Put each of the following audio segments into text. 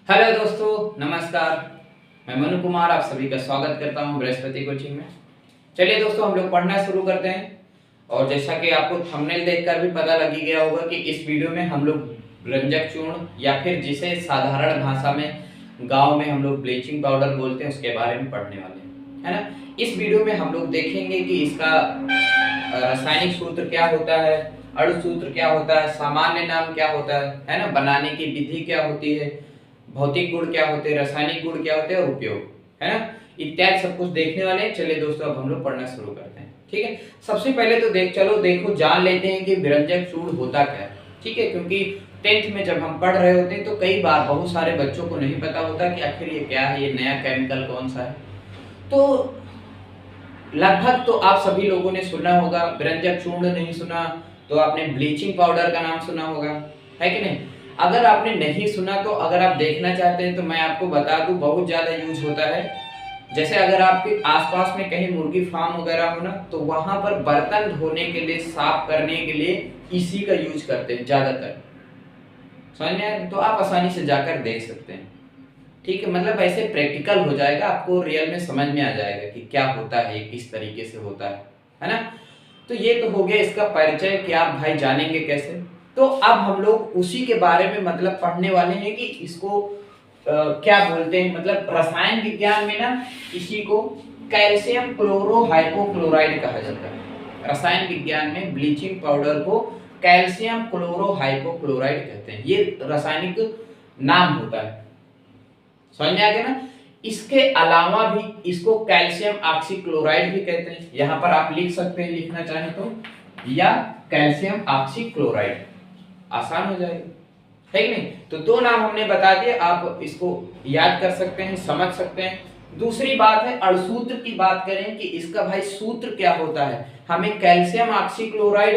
Hello दोस्तों, नमस्कार। मैं मनु कुमार आप सभी का स्वागत करता हूं बृहस्पति कोचिंग में। चलिए दोस्तों, हम लोग पढ़ना शुरू करते हैं। और जैसा कि आपको थंबनेल देखकर भी पता लग ही गया होगा कि इस वीडियो में हम लोग रंजक चूर्ण या फिर जिसे साधारण भाषा में गांव में हम लोग ब्लीचिंग पाउडर बोलते हैं उसके बारे में पढ़ने वाले हैं, है ना। इस वीडियो में हम लोग देखेंगे कि इसका रासायनिक सूत्र क्या होता है, अणु सूत्र क्या होता है, सामान्य नाम क्या होता है ना, बनाने की विधि क्या होती है, भौतिक गुण क्या होते हैं, रासायनिक गुण क्या होते हैं और उपयोग, है ना, इत्यादि सब कुछ देखने वाले हैं। चलिए दोस्तों, अब हम लोग पढ़ना शुरू करते हैं। ठीक है, सबसे पहले तो देखो जान लेते हैं कि विरंजक चूर्ण होता क्या है। ठीक है, क्योंकि 10th में जब हम पढ़ रहे होते हैं तो कई बार बहुत सारे बच्चों को नहीं पता होता कि आखिर ये क्या है, ये नया केमिकल कौन सा है। तो लगभग तो आप सभी लोगों ने सुना होगा, विरंजक चूर्ण नहीं सुना तो आपने ब्लीचिंग पाउडर का नाम सुना होगा, है कि नहीं। अगर आपने नहीं सुना तो अगर आप देखना चाहते हैं तो मैं आपको बता दूं, बहुत ज्यादा यूज होता है। जैसे अगर आपके आसपास में कहीं मुर्गी फार्म वगैरह हो ना, तो वहां पर बर्तन धोने के लिए, साफ करने के लिए इसी का यूज करते हैं ज्यादातर। समझ में आया? तो आप आसानी से जाकर देख सकते हैं। ठीक है, मतलब ऐसे प्रैक्टिकल हो जाएगा, आपको रियल में समझ में आ जाएगा कि क्या होता है, किस तरीके से होता है ना। तो ये तो हो गया इसका परिचय कि आप भाई जानेंगे कैसे। तो अब हम लोग उसी के बारे में मतलब पढ़ने वाले हैं कि इसको क्या बोलते हैं। मतलब रसायन विज्ञान में ना इसी को कैल्शियम क्लोरो हाइपोक्लोराइड कहा जाता है। रसायन विज्ञान में ब्लीचिंग पाउडर को कैल्शियम क्लोरो हाइपोक्लोराइड कहते हैं। ये रासायनिक नाम होता है। समझ में आ गया ना। इसके अलावा भी इसको कैल्शियम ऑक्सीक्लोराइड भी कहते हैं। यहां पर आप लिख सकते हैं, लिखना चाहें तो, या कैल्शियम ऑक्सीक्लोराइड, आसान हो जाएगा, है कि नहीं। तो दो नाम हमने बता दिए, आप इसको याद कर सकते हैं, समझ सकते हैं। दूसरी बात है अणुसूत्र की बात करें कि इसका भाई सूत्र क्या होता है। हमें कैल्शियम ऑक्सीक्लोराइड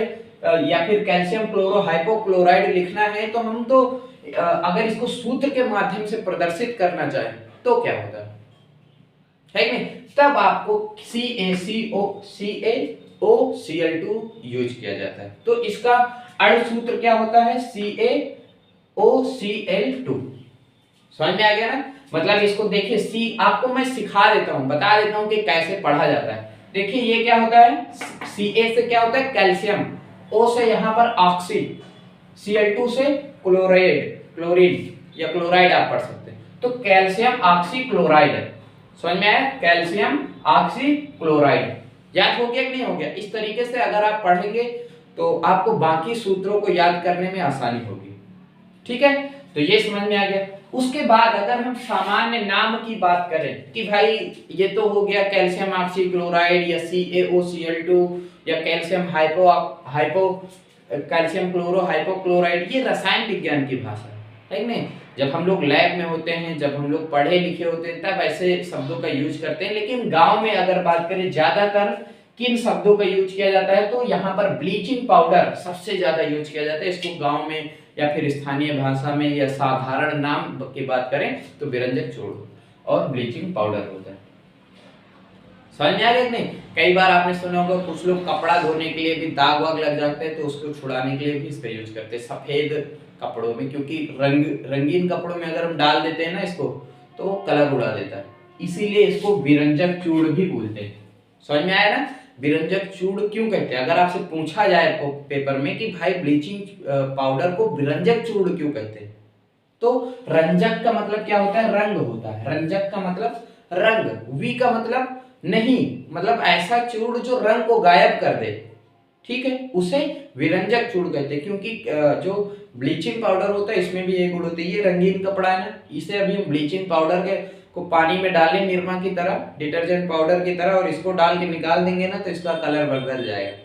या फिर कैल्शियम क्लोरो हाइपोक्लोराइड लिखना है तो हम तो अगर इसको सूत्र के माध्यम से प्रदर्शित करना चाहें तो क्या होता है कि नहीं, तब आपको CaCO यूज किया जाता है। तो इसका अणु सूत्र क्या होता है, CaOCl2। समझ में आ गया ना। मतलब इसको देखिए, सी आपको मैं सिखा देता हूं, बता देता हूं कि कैसे पढ़ा जाता है। देखिए ये क्या होता है, Ca से क्या होता है कैल्शियम, O से यहां पर ऑक्सी, Cl2 से क्लोराइड, क्लोरीन या क्लोराइड आप पढ़ सकते हैं। तो कैल्शियम ऑक्सीक्लोराइड है। समझ में आया, कैल्शियम ऑक्सीक्लोराइड। याद हो गया कि नहीं हो गया। इस तरीके से अगर आप पढ़ेंगे तो आपको बाकी सूत्रों को याद करने में आसानी होगी। ठीक है, तो ये समझ में आ गया। उसके बाद अगर हम सामान्य नाम की बात करें कि भाई ये तो हो गया कैल्शियम ऑक्सीक्लोराइड या CaOCl2 या कैल्शियम कैल्शियम क्लोरो हाइपोक्लोराइड, ये रसायन विज्ञान की भाषा है कि नहीं। जब हम लोग लैब में होते हैं, जब हम लोग पढ़े लिखे होते हैं, तब ऐसे शब्दों का यूज करते हैं। लेकिन गांव में अगर बात करें ज्यादातर किन शब्दों का यूज किया जाता है, तो यहाँ पर ब्लीचिंग पाउडर सबसे ज्यादा यूज किया जाता है। इसको गांव में या फिर स्थानीय भाषा में या साधारण नाम की बात करें तो विरंजक चूर्ण और ब्लीचिंग पाउडर होता है। समझ में आ गया कि नहीं। कई बार आपने सुना होगा कुछ लोग कपड़ा धोने के लिए भी दाग वाग लग जाते हैं तो उसको छुड़ाने के लिए भी इसका यूज करते हैं सफेद कपड़ों में, क्योंकि रंगीन कपड़ों में अगर हम डाल देते हैं ना इसको तो वो कलर उड़ा देता है, इसीलिए इसको विरंजक चूर्ण भी बोलते हैं। समझ में आया ना, विरंजक चूर्ण क्यों कहते हैं। अगर आपसे पूछा जाए पेपर में कि भाई ब्लीचिंग पाउडर को विरंजक चूर्ण क्यों कहते हैं, तो रंजक का मतलब क्या होता है, रंग होता है। रंजक का मतलब रंग, वी का मतलब नहीं, मतलब ऐसा चूर्ण जो रंग को गायब कर दे, ठीक है, उसे विरंजक चूर्ण कहते हैं। क्योंकि जो ब्लीचिंग पाउडर होता है इसमें भी एक गुण होती है, ये रंगीन कपड़ा है ना, इसे अभी हम ब्लीचिंग पाउडर के को पानी में डालें निरमा की तरह, डिटर्जेंट पाउडर की तरह, और इसको डाल के निकाल देंगे ना तो इसका कलर बदल जाएगा।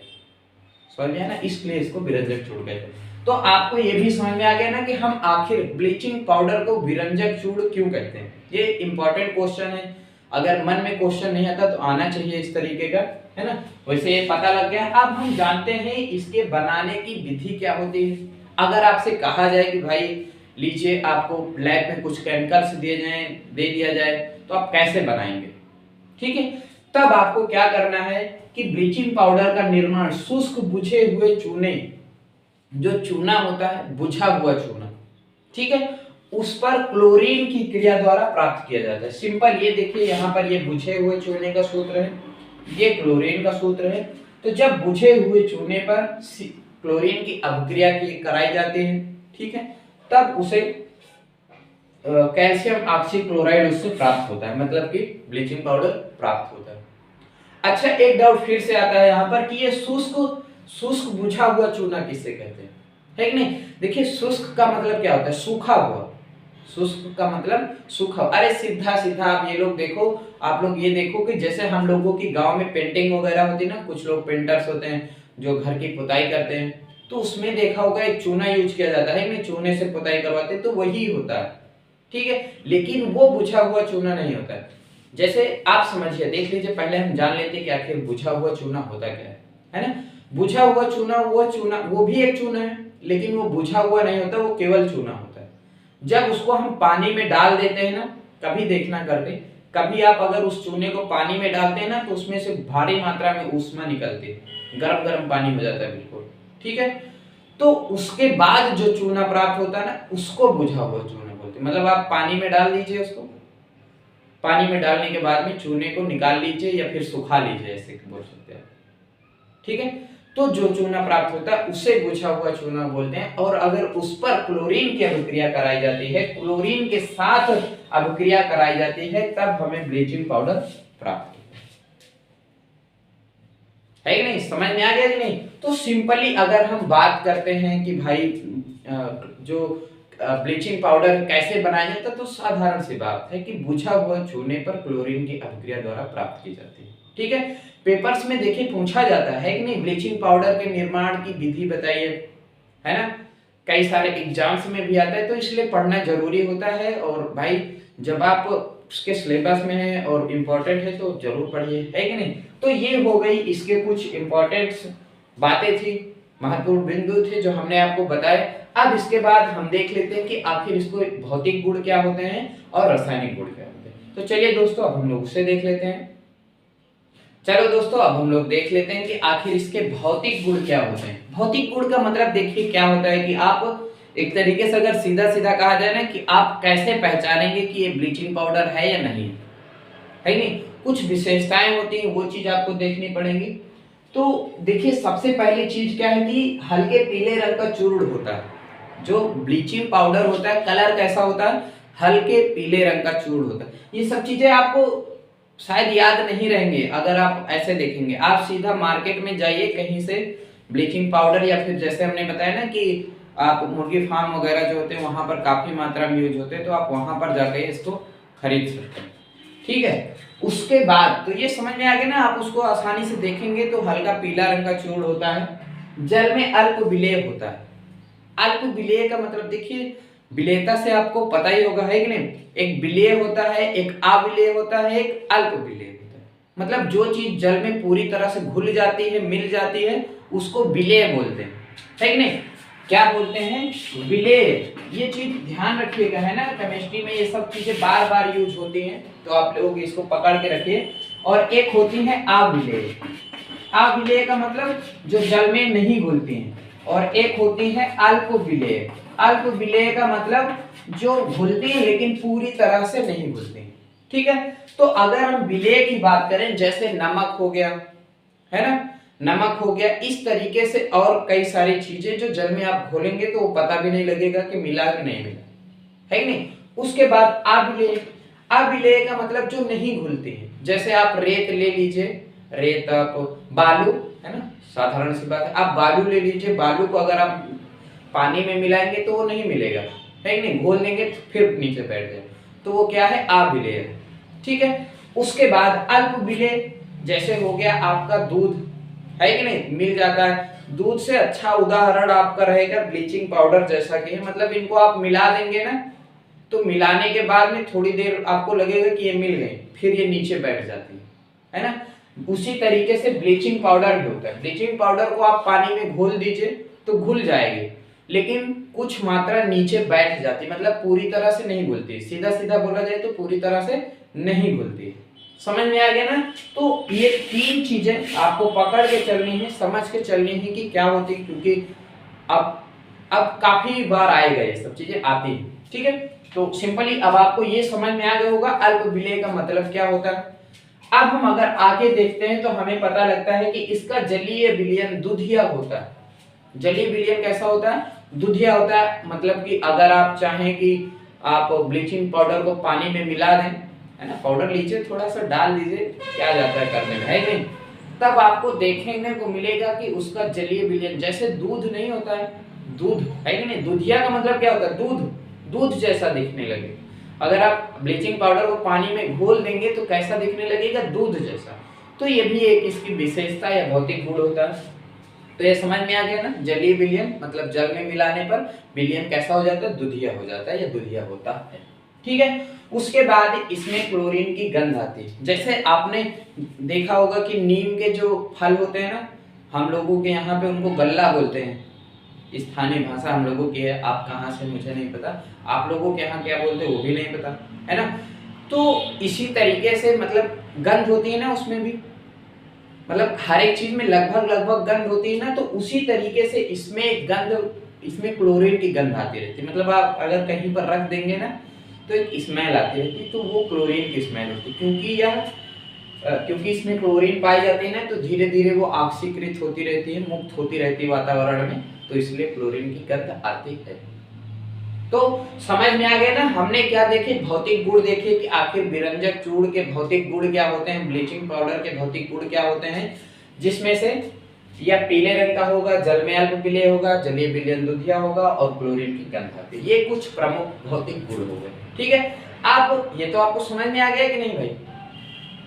समझ में आया ना, इसलिए इसको विरंजक चूर्ण कहते हैं। तो आपको ये भी समझ में आ गया ना कि हम आखिर ब्लीचिंग पाउडर को विरंजक चूर्ण क्यों कहते हैं। ये इंपॉर्टेंट क्वेश्चन है, अगर मन में क्वेश्चन नहीं आता तो आना चाहिए इस तरीके का, है ना। वैसे ये पता लग गया। अब हम जानते हैं इसके बनाने की विधि क्या होती है। अगर आपसे कहा जाए कि भाई लीजिए आपको लैब में कुछ केमिकल्स दे दिया जाए तो आप कैसे बनाएंगे, ठीक है, तब आपको क्या करना है कि ब्लीचिंग पाउडर का निर्माण शुष्क बुझे हुए चूने, जो चूना होता है बुझा हुआ चूना, ठीक है, उस पर क्लोरीन की क्रिया द्वारा प्राप्त किया जाता है। सिंपल, ये देखिए यहाँ पर ये बुझे हुए चूने का सूत्र है, ये क्लोरीन का सूत्र है। तो जब बुझे हुए चूने पर क्लोरीन की अभिक्रिया की कराई जाती है, ठीक है, तब उसे कैल्शियम ऑक्सीक्लोराइड उससे प्राप्त होता है, मतलब कि ब्लीचिंग पाउडर प्राप्त होता है। अच्छा, एक डाउट फिर से आता है यहाँ पर कि ये शुष्क बुझा हुआ चूना किससे कहते हैं, है कि नहीं। देखिए, शुष्क का मतलब क्या होता है, सूखा हुआ। शुष्क का मतलब सूखा। अरे सीधा सीधा आप ये लोग देखो, आप लोग ये देखो कि जैसे हम लोगों की गांव में पेंटिंग वगैरह होती है ना, कुछ लोग पेंटर्स होते हैं जो घर की पुताई करते हैं, तो उसमें देखा होगा एक चूना यूज किया जाता है, नहीं चूने से पुताई करवाते हैं, तो वही होता है, ठीक है। लेकिन वो बुझा हुआ चूना नहीं होता है। जैसे आप समझिए, देख लीजिए, पहले हम जान लेते हैं कि आखिर बुझा हुआ चूना होता क्या है ना। बुझा हुआ चूना वो भी एक चूना है, लेकिन वो बुझा हुआ नहीं होता, वो केवल चूना होता है। जब उसको हम पानी में डाल देते हैं ना, कभी देखना करके, कभी आप अगर उस चूने को पानी में डालते हैं ना, तो उसमें से भारी मात्रा में ऊष्मा निकलती है, गरम गरम पानी हो जाता है बिल्कुल, ठीक है। तो उसके बाद जो चूना प्राप्त होता है ना, उसको बुझा हुआ चूना बोलते हैं। मतलब आप पानी में डाल दीजिए उसको, पानी में डालने के बाद में चूने को निकाल लीजिए या फिर सुखा लीजिए, ऐसे बोल सकते हैं, ठीक है। तो जो चूना प्राप्त होता है उसे बुझा हुआ चूना बोलते हैं। और अगर उस पर क्लोरीन की अभिक्रिया कराई जाती है, क्लोरीन के साथ अभिक्रिया कराई जाती है, तब हमें ब्लीचिंग पाउडर प्राप्त होता है कि नहीं। समझ में आ गया कि नहीं। तो सिंपली अगर हम बात करते हैं कि भाई जो ब्लीचिंग पाउडर कैसे बनाया जाता है, तो साधारण सी बात है कि बुझा हुआ चूने पर क्लोरीन की अभिक्रिया द्वारा प्राप्त की जाती है, ठीक है। पेपर्स में देखिए पूछा जाता है कि नहीं, ब्लीचिंग पाउडर के निर्माण की विधि बताइए, है ना। कई सारे एग्जाम्स में भी आता है, तो इसलिए पढ़ना जरूरी होता है। और भाई जब आप उसके सिलेबस में है और इम्पोर्टेंट है तो जरूर पढ़िए, है कि नहीं। तो ये हो गई इसके कुछ इम्पोर्टेंट बातें थी, महत्वपूर्ण बिंदु थे जो हमने आपको बताए। अब इसके बाद हम देख लेते हैं कि आखिर इसको भौतिक गुण क्या होते हैं और रासायनिक गुण क्या होते हैं। तो चलिए दोस्तों, अब हम लोग उसे देख लेते हैं। चलो दोस्तों, अब हम लोग देख लेते हैं कि आखिर इसके भौतिक गुण क्या होते हैं। भौतिक गुण का मतलब देखिए क्या होता है कि आप एक तरीके से अगर सीधा सीधा कहा जाए ना, कि आप कैसे पहचानेंगे कि ये ब्लीचिंग पाउडर है या नहीं है, नहीं। कुछ विशेषताएं होती हैं, वो चीज आपको देखनी पड़ेगी। तो देखिए, सबसे पहली चीज क्या है कि हल्के पीले रंग का चूर्ण होता है। जो ब्लीचिंग पाउडर होता है, कलर कैसा होता है, हल्के पीले रंग का चूर्ण होता है। ये सब चीजें आपको शायद याद नहीं रहेंगे अगर आप ऐसे देखेंगे। आप सीधा मार्केट में जाइए कहीं से ब्लीचिंग पाउडर, या फिर जैसे हमने बताया ना कि आप मुर्गी फार्म वगैरह जो होते हैं वहां पर काफी मात्रा में यूज होते हैं, तो आप वहां पर जाकर इसको खरीद सकते हैं, ठीक है। उसके बाद तो ये समझ में आ गया ना, आप उसको आसानी से देखेंगे तो हल्का पीला रंग का चूर्ण होता है। जल में अल्प विलेय होता है। अल्प विलेय का मतलब देखिए, विलेयता से आपको पता ही होगा, है कि नहीं। एक विलेय होता है, एक अविलेय होता है, एक अल्प विलेय होता है। मतलब जो चीज जल में पूरी तरह से घुल जाती है, मिल जाती है, उसको विलेय बोलते हैं, है कि नहीं। क्या बोलते हैं, विलेय। ये चीज ध्यान रखिएगा, है ना। केमिस्ट्री में ये सब चीजें बार बार यूज होती हैं, तो आप लोग इसको पकड़ के रखिए। और एक होती है अविलेय। अविलेय का मतलब जो जल में नहीं घुलती हैं। और एक होती है अल्प विलेय। अल्प विलेय का मतलब जो घुलती है लेकिन पूरी तरह से नहीं घुलती, ठीक है। तो अगर हम विलेय की बात करें, जैसे नमक हो गया, है ना, नमक हो गया, इस तरीके से और कई सारी चीजें जो जल में आप घोलेंगे तो वो पता भी नहीं लगेगा कि मिला कि नहीं मिला, है कि नहीं। उसके बाद अविलेय। अविलेय का मतलब जो नहीं घुलती है। जैसे आप रेत ले लीजिए, रेत, आप बालू, है ना, साधारण सी बात है। आप बालू ले लीजिए, बालू को अगर आप पानी में मिलाएंगे तो वो नहीं मिलेगा, है कि नहीं। घोल देंगे फिर नीचे बैठ जाए, तो वो क्या है, अविलेय, ठीक है। उसके बाद अल्प विलेय, जैसे हो गया आपका दूध, है कि नहीं, मिल जाता है। दूध से अच्छा उदाहरण आपका रहेगा ब्लीचिंग पाउडर जैसा कि है। मतलब इनको आप मिला देंगे ना, तो मिलाने के बाद में थोड़ी देर आपको लगेगा कि ये मिल गए, फिर ये नीचे बैठ जाती है ना। उसी तरीके से ब्लीचिंग पाउडर भी होता है। ब्लीचिंग पाउडर को आप पानी में घोल दीजिए तो घुल जाएगी, लेकिन कुछ मात्रा नीचे बैठ जाती, मतलब पूरी तरह से नहीं घुलती। सीधा सीधा बोला जाए तो पूरी तरह से नहीं घुलती। समझ में आ गया ना। तो ये तीन चीजें आपको पकड़ के चलनी है, समझ के चलनी है कि क्या होती है, क्योंकि अब काफी बार आएगा, ये सब चीजें आती है, ठीक है। तो सिंपली अब आपको ये समझ में आ गया होगा अल्प विलेय का मतलब क्या होता है। अब हम अगर आगे देखते हैं तो हमें पता लगता है कि इसका जलीय विलयन दुधिया होता है। जलीय विलयन कैसा होता है? दुधिया होता है। मतलब कि अगर आप चाहें कि आप ब्लीचिंग पाउडर को पानी में मिला दें, है ना, पाउडर लीजिए थोड़ा सा डाल दीजिए, क्या जाता है करने में, है कि नहीं, तब आपको देखने को मिलेगा कि उसका जलीय विलयन जैसे दूध नहीं होता है, दूध है कि नहीं, दुधिया का मतलब क्या होता है? दूध, दूध जैसा दिखने लगे। अगर आप ब्लीचिंग पाउडर को पानी में घोल देंगे तो कैसा दिखने लगेगा? दूध जैसा। तो ये भी एक इसकी विशेषता या भौतिक गुण होता है। तो ये समझ में आ गया ना, जलीय विलयन मतलब जल में मिलाने पर विलयन कैसा हो जाता है? दुधिया हो जाता है या दुधिया होता है। ठीक है। उसके बाद इसमें क्लोरीन की गंध आती है। जैसे आपने देखा होगा कि नीम के जो फल होते हैं ना, हम लोगों के यहाँ पे उनको गल्ला बोलते हैं, स्थानीय भाषा हम लोगों की है, आप कहाँ से मुझे नहीं पता, आप लोगों के यहाँ क्या बोलते हैं वो भी नहीं पता, है ना। तो इसी तरीके से मतलब गंध होती है ना उसमें भी, मतलब हर एक चीज में लगभग गंध होती है ना, तो उसी तरीके से इसमें गंध, इसमें क्लोरीन की गंध आती रहती है। मतलब आप अगर कहीं पर रख देंगे ना तो एक स्मेल आती रहती है, तो वो क्लोरीन की स्मेल होती है। क्योंकि इसमें क्लोरीन पाई जाती है ना, तो धीरे धीरे वो ऑक्सीकृत होती रहती है, मुक्त होती रहती है वातावरण में, तो इसलिए क्लोरीन की गंध आती है। तो समझ में आ गया ना, हमने क्या देखे? भौतिक गुण देखे कि आखिर विरंजक चूर्ण के भौतिक गुण क्या होते हैं, ब्लीचिंग पाउडर के भौतिक गुण क्या होते हैं, जिसमें से या पीले रंग का होगा, जल में अल्प विलेय होगा, जलीय विलयन दुधिया होगा और क्लोरीन की गंध आती है। ये कुछ प्रमुख भौतिक गुण हो गए। ठीक है। अब ये तो आपको समझ में आ गया कि नहीं भाई,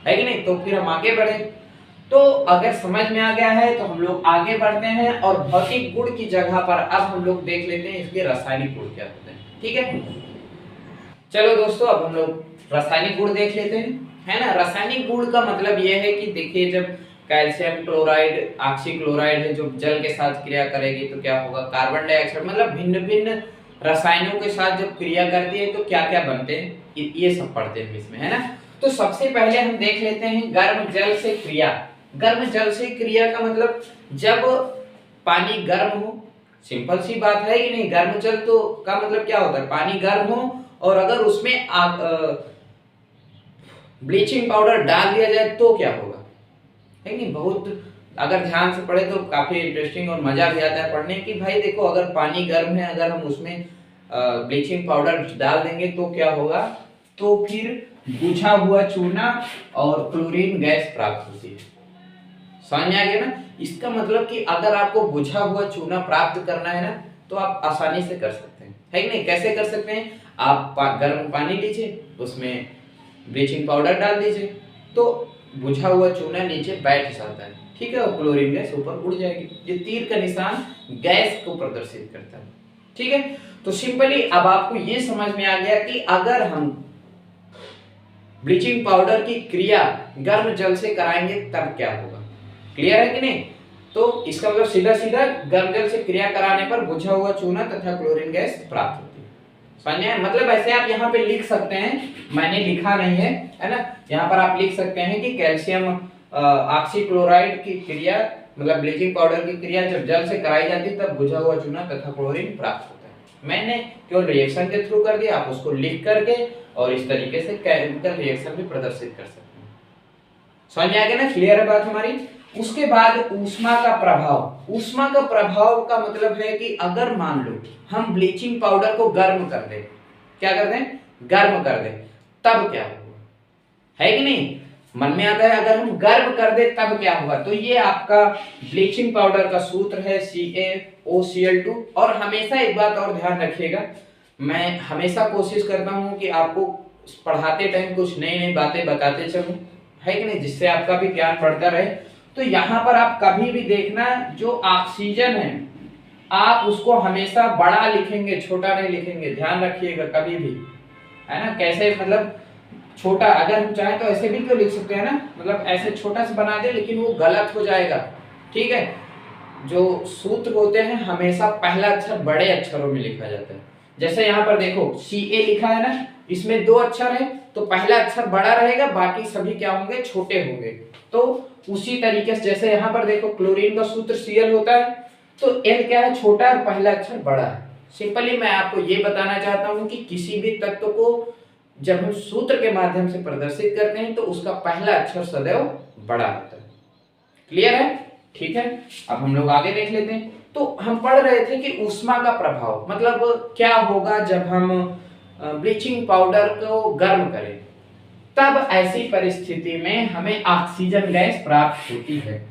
है कि नहीं? तो फिर हम आगे बढ़े। तो अगर समझ में आ गया है तो हम लोग आगे बढ़ते हैं और भौतिक गुण की जगह पर अब हम लोग देख लेते हैं इसके रासायनिक गुण क्या होते हैं। ठीक है, चलो दोस्तों अब हम लोग रासायनिक गुण देख लेते हैं, है ना। रासायनिक गुण का मतलब यह है कि देखिए, जब कैल्शियम क्लोराइड, ऑक्सी क्लोराइड है जो जल के साथ क्रिया करेगी तो क्या होगा? कार्बन डाइऑक्साइड, मतलब भिन्न भिन्न रसायनों के साथ जब क्रिया करती है तो क्या क्या बनते हैं, ये सब पढ़ते हैं इसमें, है ना। तो सबसे पहले हम देख लेते हैं गर्म जल से क्रिया। गर्म जल से क्रिया का मतलब जब पानी गर्म हो, सिंपल सी बात है कि नहीं, गर्म जल तो का मतलब क्या होता है? पानी गर्म हो और अगर उसमें ब्लीचिंग पाउडर डाल दिया जाए तो क्या होगा, है नहीं। बहुत अगर ध्यान से पढ़े तो काफी इंटरेस्टिंग और मजा भी आता है पढ़ने की। भाई देखो, अगर पानी गर्म है, अगर हम उसमें ब्लीचिंग पाउडर डाल देंगे तो क्या होगा? तो फिर बुझा हुआ चूना और क्लोरीन गैस प्राप्त होती है। समझ में आ गया ना। इसका मतलब कि अगर आपको बुझा हुआ चूना प्राप्त करना है ना, तो आप आसानी से कर सकते हैं, है कि नहीं। कैसे कर सकते हैं? आप गर्म पानी लीजिए, उसमें ब्लीचिंग पाउडर डाल दीजिए, तो बुझा हुआ चूना नीचे बैठ जाता है, ठीक है, और क्लोरीन गैस ऊपर उड़ जाएगी। ये तीर का निशान गैस को प्रदर्शित करता है। ठीक है, तो सिंपली अब आपको ये समझ में आ गया कि अगर हम ब्लीचिंग पाउडर की क्रिया गर्म जल से कराएंगे तब क्या होगा। क्लियर है कि नहीं? तो इसका मतलब सीधा सीधा गर्म जल से क्रिया कराने पर बुझा हुआ चूना तथा क्लोरीन गैस प्राप्त होती है। समझ में? मतलब ऐसे आप यहाँ पे लिख सकते हैं, मैंने लिखा नहीं है ना, यहाँ पर आप लिख सकते हैं कि कैल्शियम ऑक्सीक्लोराइड की क्रिया मतलब ब्लीचिंग पाउडर की क्रिया जब जल से कराई जाती है तब बुझा हुआ चूना तथा क्लोरीन प्राप्त होता है। मैंने केवल रिएक्शन के थ्रू कर दिया, आप उसको लिख करके और इस तरीके से केमिकल रिएक्शन भी प्रदर्शित कर सकते हैं। समझ में आ गया ना? क्लियर है बात हमारी। उसके बाद ऊष्मा का प्रभाव। ऊष्मा का प्रभाव का मतलब है कि अगर मान लो हम ब्लीचिंग पाउडर को गर्म कर दें, क्या कर दें? गर्म कर दें, तब क्या होगा, है कि नहीं? मन में आता है अगर हम गर्म कर दे तब क्या होगा। तो ये आपका ब्लीचिंग पाउडर का सूत्र है CaOCl2। और हमेशा एक बात और ध्यान रखिएगा, मैं हमेशा कोशिश करता हूँ कि आपको पढ़ाते टाइम कुछ नई नई बातें बताते चलूं, है कि नहीं, जिससे आपका भी ज्ञान बढ़ता रहे। तो यहाँ पर आप कभी भी देखना, जो ऑक्सीजन है आप उसको हमेशा बड़ा लिखेंगे, छोटा नहीं लिखेंगे, ध्यान रखिएगा कभी भी, है ना। कैसे मतलब छोटा, अगर हम चाहें तो ऐसे भी तो लिख सकते हैं ना, मतलब ऐसे छोटा सा बना दे, लेकिन वो गलत हो जाएगा। ठीक है, जो सूत्र होते हैं हमेशा पहला अक्षर बड़े अक्षरों में लिखा जाता है। जैसे यहाँ पर देखो Ca लिखा है ना, इसमें 2 अक्षर है तो पहला अक्षर बड़ा रहेगा, बाकी सभी क्या होंगे? छोटे होंगे। तो उसी तरीके से जैसे यहाँ पर देखो क्लोरीन का सूत्र Cl होता है, तो L क्या है? छोटा और पहला अक्षर बड़ा है। सिंपली मैं आपको ये बताना चाहता हूं कि किसी भी तत्व को जब हम सूत्र के माध्यम से प्रदर्शित करते हैं तो उसका पहला अक्षर सदैव बड़ा होता है। क्लियर है? ठीक है, अब हम लोग आगे देख लेते हैं। तो हम पढ़ रहे थे कि ऊष्मा का प्रभाव मतलब क्या होगा जब हम ब्लीचिंग पाउडर को गर्म करें, तब ऐसी परिस्थिति में हमें ऑक्सीजन गैस प्राप्त होती है।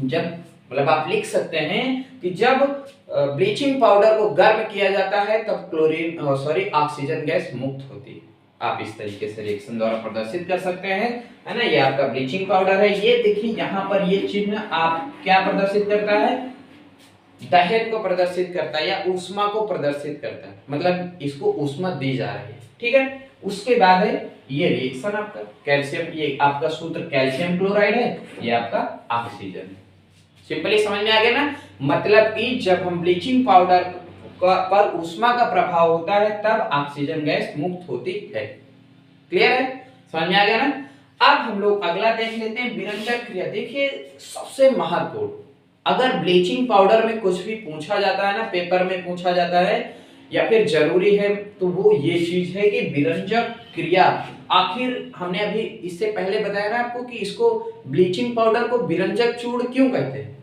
जब मतलब आप लिख सकते हैं कि जब ब्लीचिंग पाउडर को गर्म किया जाता है तब ऑक्सीजन गैस मुक्त होती है। आप इस तरीके से रिएक्शन द्वारा प्रदर्शित कर सकते हैं, है ना। ये आपका ब्लीचिंग पाउडर है। ये देखिए यहाँ पर ये चिन्ह आप क्या प्रदर्शित करता है, दहन को प्रदर्शित करता है या ऊष्मा को प्रदर्शित करता है, मतलब इसको ऊष्मा दी जा रही है। ठीक है, उसके बाद है ये रिएक्शन आपका कैल्शियम, ये आपका सूत्र कैल्शियम क्लोराइड है, ये आपका ऑक्सीजन है। सिंपली समझ में आ गया ना। मतलब कि जब हम ब्लीचिंग पाउडर पर ऊष्मा का प्रभाव होता है तब ऑक्सीजन गैस मुक्त होती है। क्लियर है, समझ में आ गया ना। अब हम लोग अगला देख लेते हैं विरंजक क्रिया। देखिए सबसे महत्वपूर्ण, अगर ब्लीचिंग पाउडर में कुछ भी पूछा जाता है ना, पेपर में पूछा जाता है या फिर जरूरी है, तो वो ये चीज है कि विरंजक क्रिया। आखिर हमने अभी इससे पहले बताया ना आपको कि इसको ब्लीचिंग पाउडर को विरंजक चूर्ण क्यों कहते हैं।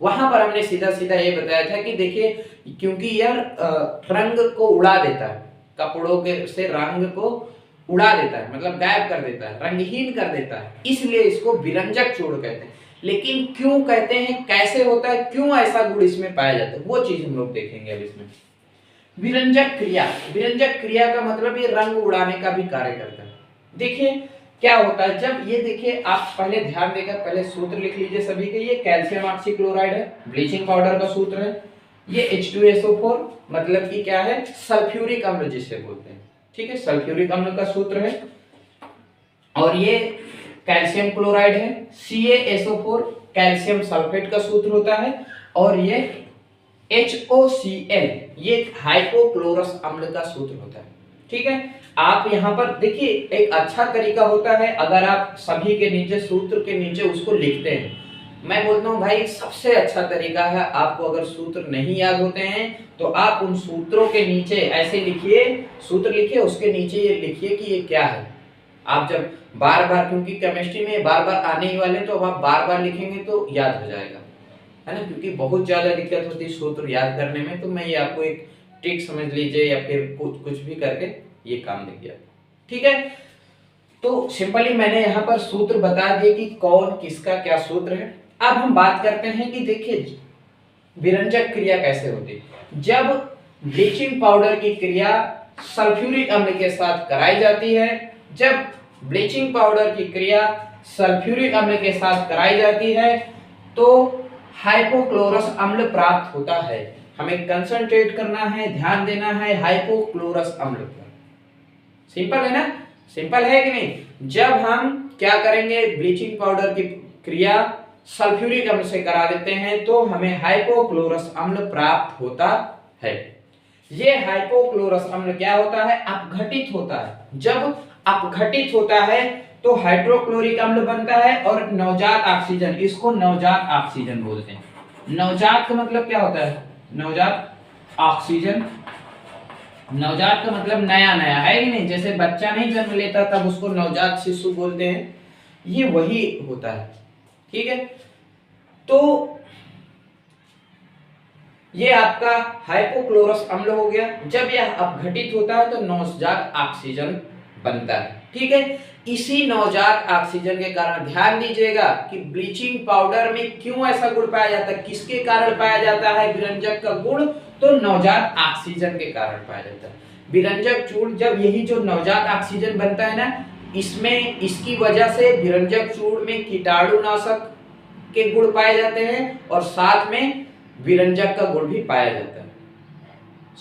वहां पर हमने सीधा सीधा ये बताया था कि देखिए क्योंकि यह रंग को उड़ा देता है, कपड़ों के से रंग को उड़ा देता है, मतलब गायब कर देता है, रंगहीन कर देता है, इसलिए इसको विरंजक चूर्ण कहते हैं। लेकिन क्यों कहते हैं, कैसे होता है, क्यों ऐसा गुण इसमें पाया जाता है, वो चीज हम लोग देखेंगे अब इसमें। विरंजक क्रिया, विरंजक क्रिया का मतलब ये रंग उड़ाने का भी कार्य करता है। देखिए क्या होता है, जब ये देखिए आप पहले ध्यान देकर पहले सूत्र लिख लीजिए सभी के। ये कैल्शियम ऑक्सीक्लोराइड है, ब्लीचिंग पाउडर का सूत्र है। ये H2SO4 मतलब कि क्या है, सल्फ्यूरिक अम्ल जिसे बोलते हैं। ठीक है, सल्फ्यूरिक अम्ल का सूत्र है। और ये कैल्शियम क्लोराइड है, CaSO4 कैल्शियम सल्फेट का सूत्र होता है। और ये HOCl ये हाइपोक्लोरस अम्ल का सूत्र होता है। ठीक है, आप यहाँ पर देखिए एक अच्छा तरीका होता है, अगर आप सभी के नीचे सूत्र के नीचे उसको लिखते हैं। मैं बोलता हूँ भाई सबसे अच्छा तरीका है, आपको अगर सूत्र नहीं याद होते हैं तो आप उन सूत्रों के नीचे ऐसे लिखिए, सूत्र लिखिए, उसके नीचे ये लिखिए कि ये क्या है। आप जब बार बार, क्योंकि केमिस्ट्री में बार बार आने ही वाले, तो अब आप बार बार लिखेंगे तो याद हो जाएगा, है ना। क्योंकि बहुत ज्यादा दिक्कत होती है सूत्र याद करने में, तो मैं ये आपको एक ट्रिक समझ लीजिए या फिर कुछ भी करके ये काम दे दिया। ठीक है, तो सिंपली मैंने यहाँ पर सूत्र बता दिए कि कौन किसका क्या सूत्र है। अब हम बात करते हैं कि देखिए विरंजक क्रिया कैसे होती है। जब ब्लीचिंग पाउडर की क्रिया सल्फ्यूरिक अम्ल के साथ कराई जाती है, जब ब्लीचिंग पाउडर की क्रिया सल्फ्यूरिक अम्ल के साथ कराई जाती है तो हाइपोक्लोरस अम्ल प्राप्त होता है। हमें कंसंट्रेट करना है, ध्यान देना है हाइपोक्लोरस अम्ल पर। सिंपल है ना, सिंपल है कि नहीं। जब हम क्या करेंगे, ब्लीचिंग पाउडर की क्रिया सल्फ्यूरिक अम्ल से करा देते हैं तो हमें हाइपोक्लोरस अम्ल प्राप्त होता है। ये हाइपोक्लोरस अम्ल क्या होता है, अपघटित होता है। जब अपघटित होता है तो हाइड्रोक्लोरिक अम्ल बनता है और नवजात ऑक्सीजन, इसको नवजात ऑक्सीजन बोलते हैं। नवजात का मतलब क्या होता है, नवजात ऑक्सीजन, नवजात का मतलब नया नया, है कि नहीं। जैसे बच्चा नहीं जन्म लेता तब उसको नवजात शिशु बोलते हैं, ये वही होता है। ठीक है, तो ये आपका हाइपोक्लोरस अम्ल हो गया। जब यह अपघटित होता है तो नवजात ऑक्सीजन बनता है। ठीक है, इसी नवजात ऑक्सीजन के कारण ध्यान दीजिएगा कि ब्लीचिंग पाउडर में क्यों ऐसा गुण पाया जाता है, किसके कारण पाया जाता है विरंजक का गुण, तो नवजात ऑक्सीजन के कारण पाया जाता है। विरंजक चूर्ण, जब यही जो नवजात ऑक्सीजन बनता है ना, इसमें इसकी वजह से विरंजक चूर्ण में कीटाणुनाशक के गुण पाए जाते हैं और साथ में विरंजक का गुण भी पाया जाता है।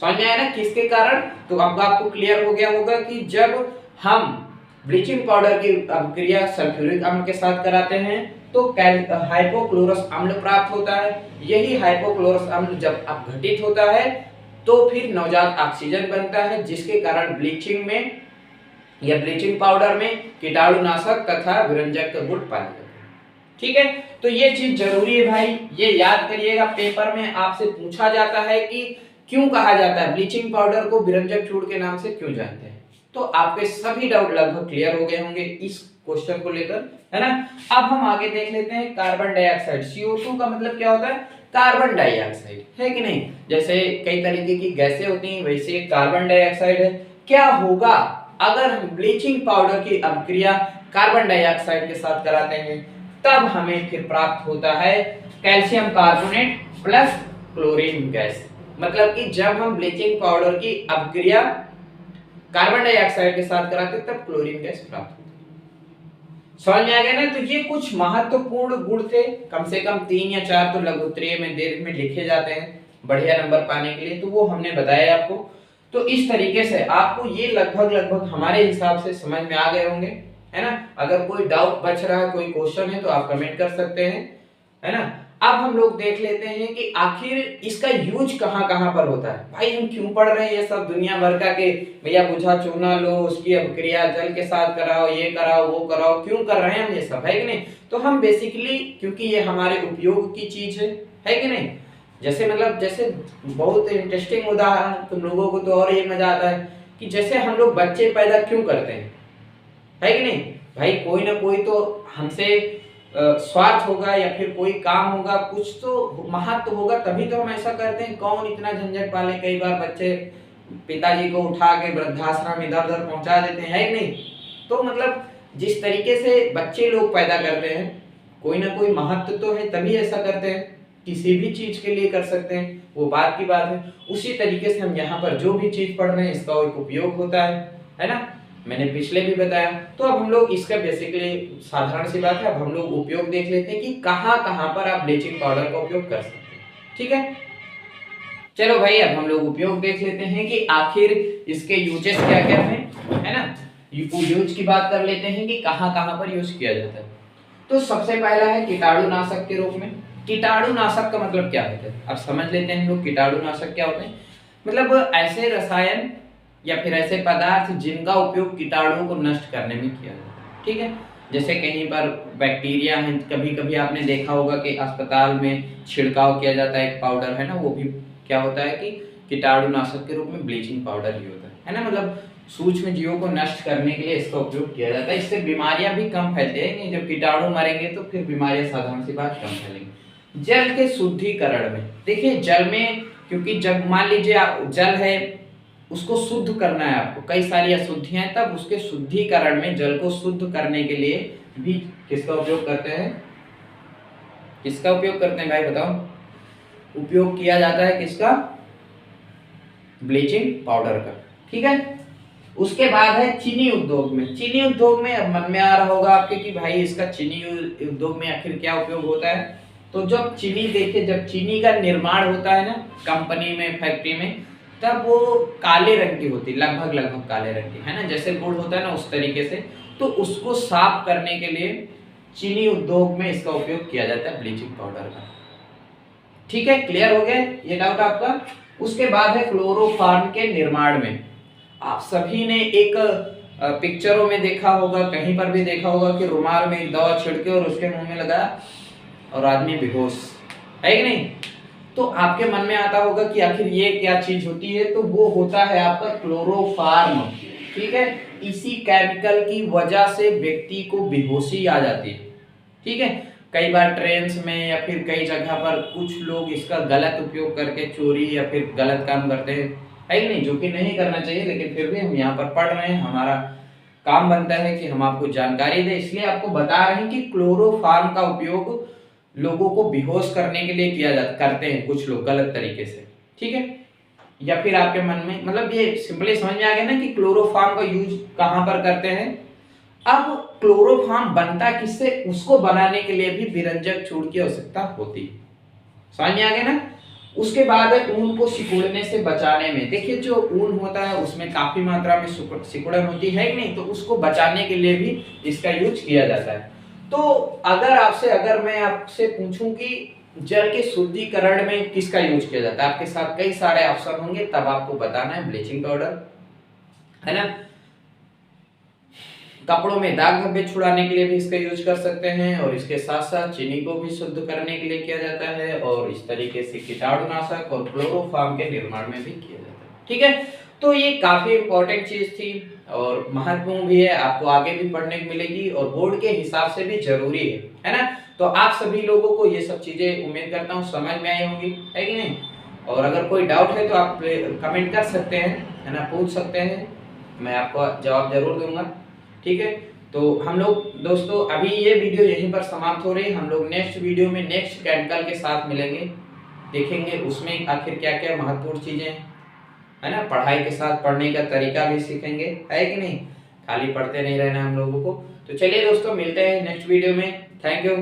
समझ में आया ना किसके कारण। तो अब आपको क्लियर हो गया होगा कि जब हम ब्लीचिंग पाउडर की क्रिया सल्फ्यूरिक अम्ल के साथ कराते हैं तो हाइपोक्लोरस अम्ल प्राप्त होता है। यही हाइपोक्लोरस अम्ल जब अपघटित होता है तो फिर नवजात ऑक्सीजन बनता है, जिसके कारण ब्लीचिंग में या ब्लीचिंग पाउडर में कीटाणुनाशक तथा विरंजक का गुण पाया जाता है। ठीक है, तो ये चीज जरूरी है भाई, ये याद करिएगा। पेपर में आपसे पूछा जाता है कि क्यों कहा जाता है, ब्लीचिंग पाउडर को विरंजक चूर्ण के नाम से क्यों जानते हैं। तो आपके सभी डाउट लगभग क्लियर हो गए होंगे इस क्वेश्चन को लेकर, है ना। अब हम आगे देख लेते हैं कार्बन डाइऑक्साइड। CO2 का मतलब क्या होता है, कार्बन डाइऑक्साइड, है कि नहीं। जैसे कई तरीके की गैसें होती हैं वैसे कार्बन डाइऑक्साइड है। क्या होगा अगर हम ब्लीचिंग पाउडर की अपक्रिया कार्बन डाइऑक्साइड के साथ कराते हैं, तब हमें फिर प्राप्त होता है calcium carbonate plus chlorine gas. मतलब कि जब हम ब्लीचिंग पाउडर की अपक्रिया कार्बन डाइऑक्साइड के साथ कराते तब क्लोरीन गैस प्राप्त होती। समझ में आ गया ना। तो ये कुछ महत्वपूर्ण गुण थे, कम से कम 3 या 4 तो लघुत्तरीय में देर में लिखे जाते हैं बढ़िया नंबर पाने के लिए, तो वो हमने बताया आपको। तो इस तरीके से आपको ये लगभग हमारे हिसाब से समझ में आ गए होंगे, है ना। अगर कोई डाउट बच रहा है, कोई क्वेश्चन है तो आप कमेंट कर सकते हैं, है ना। अब हम लोग देख लेते हैं कि आखिर इसका यूज कहां पर होता है। भाई हम क्यों पढ़ रहे हैं ये सब दुनिया भर का, के भैया बुझा चूना लो, उसकी अपक्रिया जल के साथ कराओ, ये कराओ वो कराओ, क्यों कर रहे हैं हम ये सब, है कि नहीं। तो हम बेसिकली क्योंकि ये हमारे उपयोग की चीज है कि नहीं। जैसे मतलब जैसे बहुत इंटरेस्टिंग उदाहरण, तुम लोगों को तो और ये मजा आता है कि जैसे हम लोग बच्चे पैदा क्यों करते हैं, है कि नहीं। भाई कोई ना कोई तो हमसे स्वार्थ होगा या फिर कोई काम होगा, कुछ तो महत्व होगा, तभी तो हम ऐसा करते हैं। कौन इतना झंझट पाले, कई बार बच्चे पिताजी को उठा के वृद्धाश्रम इधर उधर पहुंचा देते हैं, है कि नहीं। तो मतलब जिस तरीके से बच्चे लोग पैदा करते हैं, कोई ना कोई महत्व तो है तभी ऐसा करते हैं, किसी भी चीज के लिए कर सकते हैं, वो बात की बात है। उसी तरीके से हम यहाँ पर जो भी चीज पढ़ रहे हैं इसका एक उपयोग होता है ना। मैंने पिछले भी बताया। तो अब हम लोग इसका बेसिकली साधारण सी बात है, अब हम लोग उपयोग देख लेते हैं कि कहां पर आप ब्लीचिंग पाउडर का उपयोग कर सकते हैं। ठीक है, चलो भाई अब हम लोग उपयोग देख लेते हैं कि आखिर इसके यूजेस क्या क्या है ना। यूज की बात कर लेते हैं कि कहां पर यूज किया जाता है। तो सबसे पहला है कीटाणुनाशक के रूप में। कीटाणुनाशक का मतलब क्या होता है, अब समझ लेते हैं हम लोग कीटाणुनाशक क्या होते हैं। मतलब ऐसे रसायन या फिर ऐसे पदार्थ जिनका उपयोग कीटाणुओं को नष्ट करने में किया जाता है। ठीक है, जैसे कहीं पर बैक्टीरिया है, कभी कभी आपने देखा होगा कि अस्पताल में छिड़काव किया जाता है एक पाउडर, है ना, वो भी क्या होता है कि कीटाणुनाशक के रूप में ब्लीचिंग पाउडर ही होता है ना। मतलब सूक्ष्म जीवों को नष्ट करने के लिए इसका उपयोग किया जाता है। इससे बीमारियां भी कम फैलती है, जब कीटाणु मरेंगे तो फिर बीमारियां साधारण सी बात कम फैलेंगी। जल के शुद्धिकरण में देखिए, जल में क्योंकि जब मान लीजिए जल है उसको शुद्ध करना है आपको, कई सारी अशुद्धियां, तब उसके शुद्धिकरण में जल को शुद्ध करने के लिए भी किसका उपयोग करते हैं, किसका उपयोग करते हैं भाई बताओ। उपयोग किया जाता है किसका, ब्लीचिंग पाउडर का। ठीक है, उसके बाद है चीनी उद्योग में। चीनी उद्योग में अब मन में आ रहा होगा आपके कि भाई इसका चीनी उद्योग में आखिर क्या उपयोग होता है। तो जब चीनी देखिए, जब चीनी का निर्माण होता है ना कंपनी में, फैक्ट्री में, तब वो काले रंग की होती है, लगभग काले रंग की, है ना, जैसे गुड़ होता है ना उस तरीके से। तो उसको साफ करने के लिए चीनी उद्योग में इसका उपयोग किया जाता है, ब्लीचिंग पाउडर का। ठीक है, क्लियर हो गया ये डाउट आपका। उसके बाद है क्लोरोफॉर्म के निर्माण में। आप सभी ने एक पिक्चरों में देखा होगा, कहीं पर भी देखा होगा कि रुमाल में दवा छिड़के और उसके मुंह में लगाया और आदमी बेहोश, है कि नहीं। तो आपके मन में आता होगा कि आखिर ये क्या चीज होती है, तो वो होता है आपका क्लोरोफॉर्म। ठीक है, इसी केमिकल की वजह से व्यक्ति को बेहोशी आ जाती है। ठीक है, कई बार ट्रेन में या फिर कई जगह पर कुछ लोग इसका गलत उपयोग करके चोरी या फिर गलत काम करते हैं, है कि नहीं, जो कि नहीं करना चाहिए, लेकिन फिर भी हम यहाँ पर पढ़ रहे हैं, हमारा काम बनता है कि हम आपको जानकारी दें, इसलिए आपको बता रहे हैं कि क्लोरोफॉर्म का उपयोग लोगों को बेहोश करने के लिए करते हैं कुछ लोग गलत तरीके से। ठीक है, या फिर आपके मन में मतलब ये सिंपली समझ में आ गया ना कि क्लोरोफॉर्म का यूज कहां पर करते हैं। अब क्लोरोफॉर्म बनता किससे, उसको बनाने के लिए भी विरंजक चूर्ण की आवश्यकता होती है। समझ में आ गया ना। उसके बाद है ऊन को सिकुड़ने से बचाने में। देखिए जो ऊन होता है उसमें काफी मात्रा में सिकुड़न होती है कि नहीं, तो उसको बचाने के लिए भी इसका यूज किया जाता है। तो अगर मैं आपसे पूछूं कि जल के शुद्धिकरण में किसका यूज किया जाता है, आपके साथ कई सारे ऑप्शन होंगे, तब आपको बताना है ब्लीचिंग पाउडर, है ना। कपड़ों में दाग धब्बे छुड़ाने के लिए भी इसका यूज कर सकते हैं, और इसके साथ साथ चीनी को भी शुद्ध करने के लिए किया जाता है, और इस तरीके से कीटाणुनाशक और क्लोरोफॉर्म के निर्माण में भी किया जाता है। ठीक है, तो ये काफी इंपॉर्टेंट चीज थी और महत्वपूर्ण भी है, आपको आगे भी पढ़ने को मिलेगी और बोर्ड के हिसाब से भी जरूरी है ना। तो आप सभी लोगों को ये सब चीजें उम्मीद करता हूँ समझ में आई होंगी, है कि नहीं। और अगर कोई डाउट है तो आप कमेंट कर सकते हैं, है ना, पूछ सकते हैं, मैं आपको जवाब जरूर दूंगा। ठीक है, तो हम लोग दोस्तों अभी ये वीडियो यहीं पर समाप्त हो रही है। हम लोग नेक्स्ट वीडियो में नेक्स्ट केमिकल के साथ मिलेंगे, देखेंगे उसमें आखिर क्या क्या महत्वपूर्ण चीजें, है ना, पढ़ाई के साथ पढ़ने का तरीका भी सीखेंगे, है कि नहीं, खाली पढ़ते नहीं रहना हम लोगों को। तो चलिए दोस्तों मिलते हैं नेक्स्ट वीडियो में। Thank you.